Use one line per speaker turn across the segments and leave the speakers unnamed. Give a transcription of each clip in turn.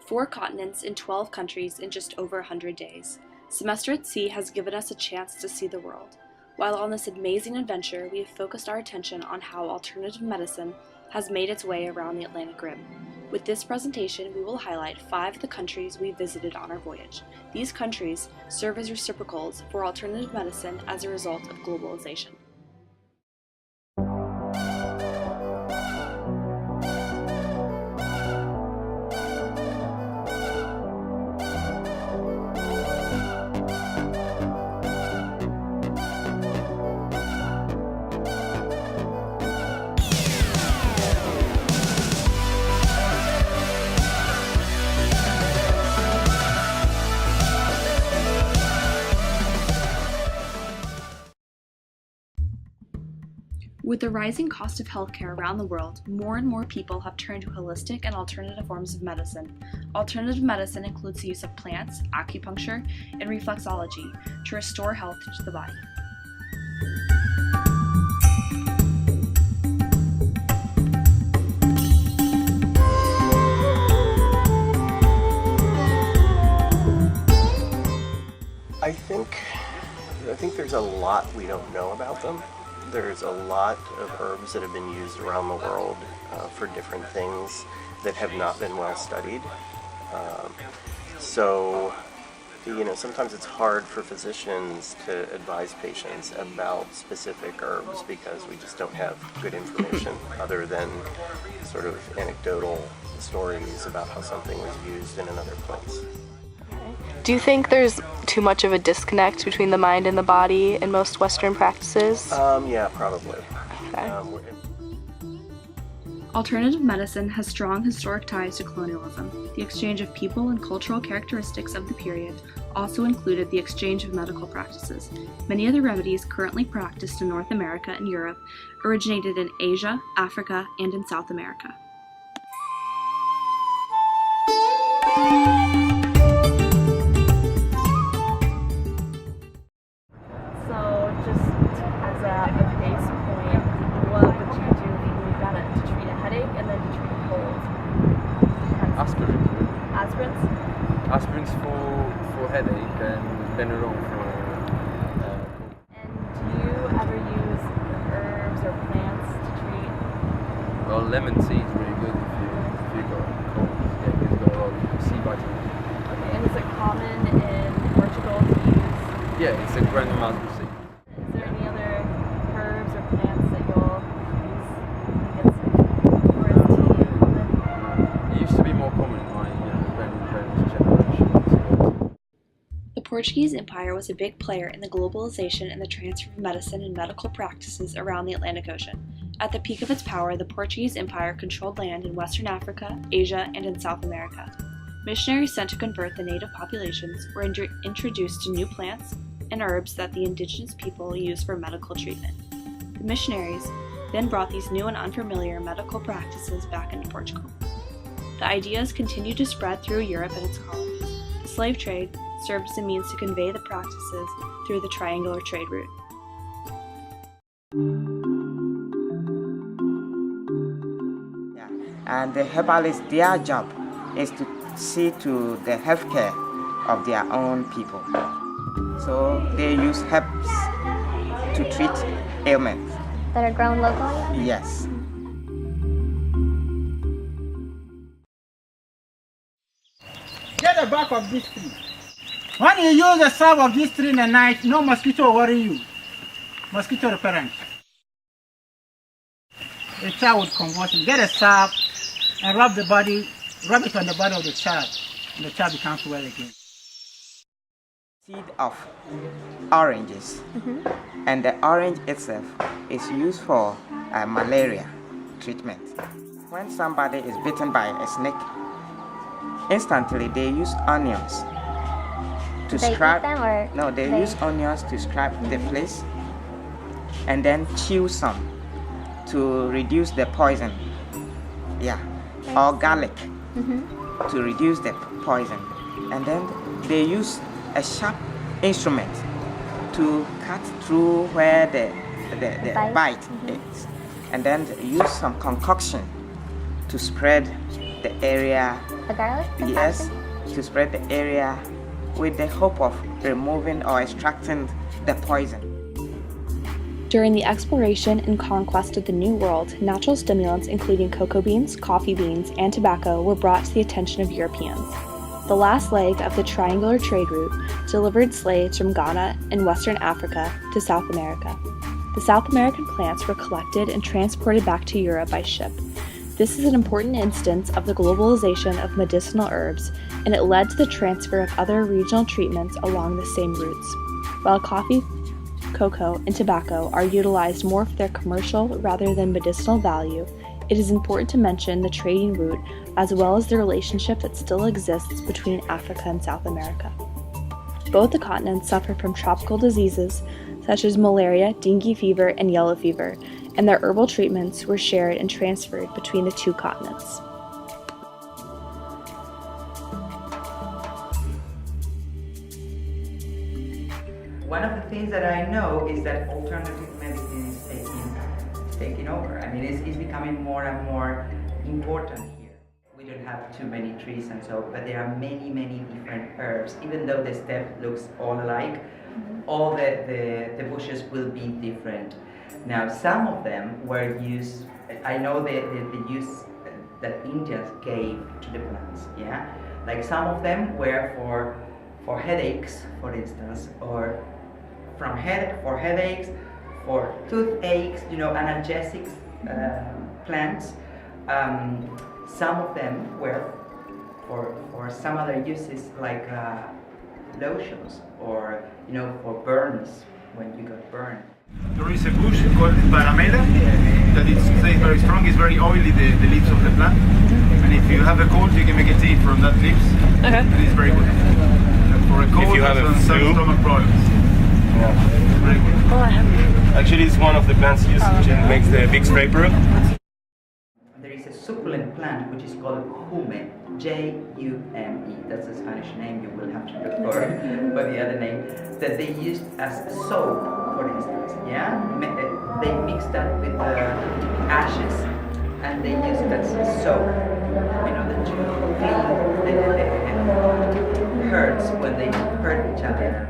4 continents in 12 countries in just over 100 days. Semester at Sea has given us a chance to see the world. While on this amazing adventure, we have focused our attention on how alternative medicine has made its way around the Atlantic Rim. With this presentation, we will highlight 5 of the countries we visited on our voyage. These countries serve as reciprocals for alternative medicine as a result of globalization. With the rising cost of healthcare around the world, more and more people have turned to holistic and alternative forms of medicine. Alternative medicine includes the use of plants, acupuncture, and reflexology to restore health to the body.
I think there's a lot we don't know about them. There's a lot of herbs that have been used around the world for different things that have not been well studied. So, sometimes it's hard for physicians to advise patients about specific herbs because we just don't have good information other than sort of anecdotal stories about how something was used in another place.
Do you think there's too much of a disconnect between the mind and the body in most Western practices?
Yeah, probably.
Okay.
Alternative medicine has strong historic ties to colonialism. The exchange of people and cultural characteristics of the period also included the exchange of medical practices. Many of the remedies currently practiced in North America and Europe originated in Asia, Africa, and in South America.
Aspirins for headache and Benuron for cold.
And do you ever use herbs or plants to treat?
Well, lemon tea is really good if you got cold. Yeah, because it's got a lot of C vitamins.
Okay, and is it common in Portugal to use?
Yeah, it's a grand amount of C.
Is there any other herbs or plants that you'll use against it? Or is tea common?
It used to be more common in my grandparents' generation.
The Portuguese Empire was a big player in the globalization and the transfer of medicine and medical practices around the Atlantic Ocean. At the peak of its power, the Portuguese Empire controlled land in Western Africa, Asia, and in South America. Missionaries sent to convert the native populations were introduced to new plants and herbs that the indigenous people used for medical treatment. The missionaries then brought these new and unfamiliar medical practices back into Portugal. The ideas continued to spread through Europe and its colonies. The slave trade served as a means to convey the practices through the triangular trade route.
And the herbalists, their job is to see to the healthcare of their own people. So they use herbs to treat ailments.
That are grown locally?
Yes.
Get the back of this tree. When you use the sap of this tree in the night, no mosquito will worry you. Mosquito repellent. The child would convulsion. Get a sap and rub it on the body of the child, and the child becomes well again.
Seed of oranges, and the orange itself is used for malaria treatment. When somebody is bitten by a snake, instantly they use onions to scrub.
Eat them or
no, they use onions to scrub the place, and then chew some to reduce the poison. Yeah, or garlic to reduce the poison, and then they use a sharp instrument to cut through where the bite is, and then use some concoction to spread the area.
The garlic? The
Yes,
parsley?
to spread the area with the hope of removing or extracting the poison.
During the exploration and conquest of the New World, natural stimulants including cocoa beans, coffee beans, and tobacco were brought to the attention of Europeans. The last leg of the triangular trade route delivered slaves from Ghana and Western Africa to South America. The South American plants were collected and transported back to Europe by ship. This is an important instance of the globalization of medicinal herbs, and it led to the transfer of other regional treatments along the same routes. While coffee, cocoa, and tobacco are utilized more for their commercial rather than medicinal value, it is important to mention the trading route as well as the relationship that still exists between Africa and South America. Both the continents suffered from tropical diseases such as malaria, dengue fever, and yellow fever, and their herbal treatments were shared and transferred between the two continents.
One of the things that I know is that alternative medicine is taking over. I mean, it's becoming more and more important here. We don't have too many trees and so, but there are many, many different herbs. Even though the steppe looks all alike, all the bushes will be different. Now, some of them were used, I know the use that Indians gave to the plants, yeah? Like some of them were for headaches, for instance, or for headaches, for toothaches, analgesics plants. Some of them were for some other uses like lotions or for burns when you got burned.
There is a bush called Paramela that is very strong. It's very oily, the leaves of the plant. And if you have a cold, you can make a tea from that leaves.
Okay.
And it's very good. For a cold,
If you have a
some
flu.
stomach problems.
Yeah.
Very good.
Oh, I have.
Actually, it's one of the plants used and makes the big spray brew.
There is a succulent plant which is called Jume, J-U-M-E. That's a Spanish name, you will have to look for the other name. That they used as soap, for instance, yeah? They mix that with the ashes and they use it as soap, that to clean the hurts when they hurt each other.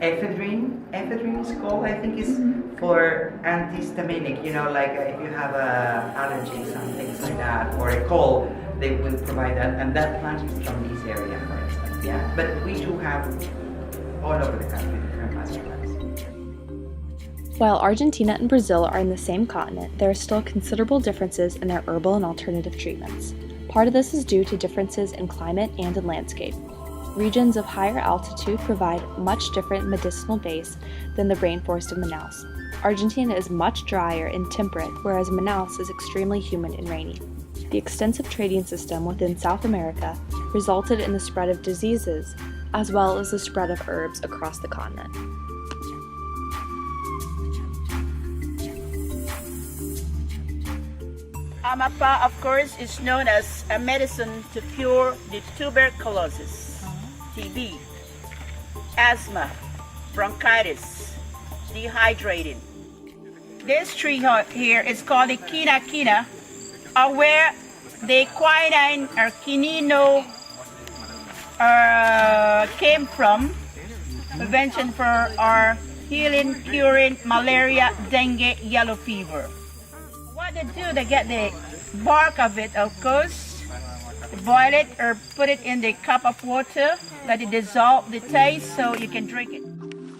Ephedrine is called, I think is for antihistaminic, like if you have allergies and things like that, or a cold, they will provide that, and that plant is from this area, for instance, yeah? But we do have all over the country different plants.
While Argentina and Brazil are in the same continent, there are still considerable differences in their herbal and alternative treatments. Part of this is due to differences in climate and in landscape. Regions of higher altitude provide much different medicinal base than the rainforest of Manaus. Argentina is much drier and temperate, whereas Manaus is extremely humid and rainy. The extensive trading system within South America resulted in the spread of diseases, as well as the spread of herbs across the continent.
Amapa, of course, is known as a medicine to cure the tuberculosis, TB, asthma, bronchitis, dehydrating. This tree here is called the quina, where the quinine or quinino came from, prevention for our healing, curing malaria, dengue, yellow fever. What they do, they get the bark of it, of course, boil it or put it in the cup of water, let it dissolve the taste so you can drink it.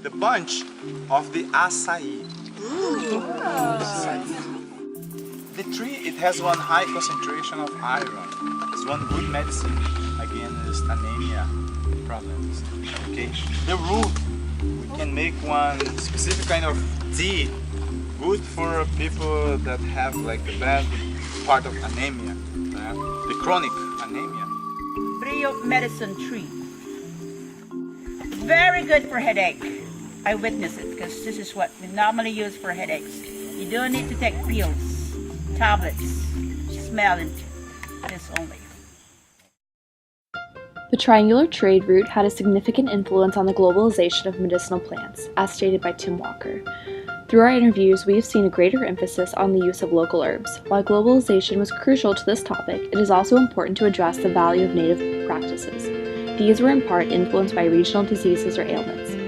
The bunch of the acai. The tree, it has one high concentration of iron. It's one good medicine against anemia problems. Okay. The root, we can make one specific kind of tea, good for people that have like the bad part of anemia, the chronic anemia.
Brio medicine tree. Very good for headache. I witnessed it because this is what we normally use for headaches. You don't need to take pills, tablets, smell it. This only.
The triangular trade route had a significant influence on the globalization of medicinal plants, as stated by Tim Walker. Through our interviews, we have seen a greater emphasis on the use of local herbs. While globalization was crucial to this topic, it is also important to address the value of native practices. These were in part influenced by regional diseases or ailments.